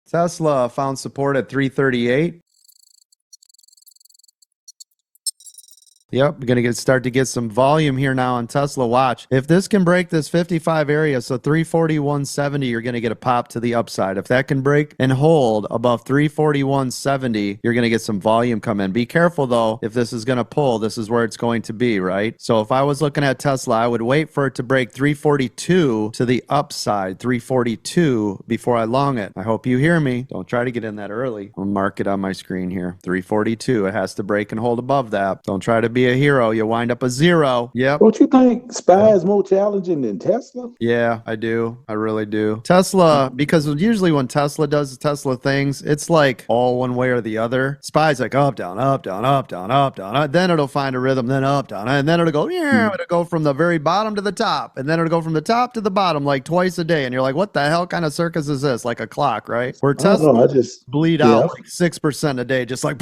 Tesla found support at 338. Yep, we're going to start to get some volume here now on Tesla. Watch. If this can break this 55 area, so 341.70, you're going to get a pop to the upside. If that can break and hold above 341.70, you're going to get some volume come in. Be careful, though. If this is going to pull, this is where it's going to be, right? So if I was looking at Tesla, I would wait for it to break 342 to the upside, 342, before I long it. I hope you hear me. Don't try to get in that early. I'll mark it on my screen here. 342. It has to break and hold above that. Don't try to be a hero. You wind up a zero. Yep. Don't you think SPY is more challenging than Tesla? Yeah, I do. I really do. Tesla, because usually when Tesla does Tesla things, it's like all one way or the other. SPY's like up, down, up, down, up, down, up, down. Then it'll find a rhythm, then up, down, and then it'll go, yeah, it'll go from the very bottom to the top, and then it'll go from the top to the bottom like twice a day. And you're like, what the hell kind of circus is this? Like a clock, right? Where Tesla I just bleed out like 6% a day, just like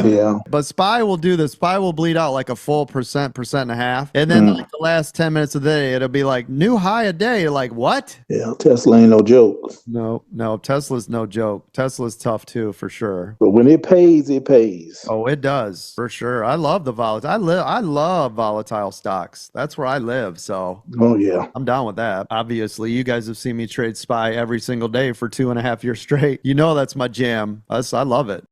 yeah. But SPY will do this. SPY will bleed out like a full percent and a half. And then like the last 10 minutes of the day, it'll be like new high a day. You're like, what? Yeah, Tesla ain't no joke. No, Tesla's no joke. Tesla's tough too, for sure. But when it pays, it pays. Oh, it does, for sure. I love the volatile. I love volatile stocks. That's where I live. So oh yeah, I'm down with that. Obviously, you guys have seen me trade SPY every single day for 2.5 years straight. You know that's my jam. I love it.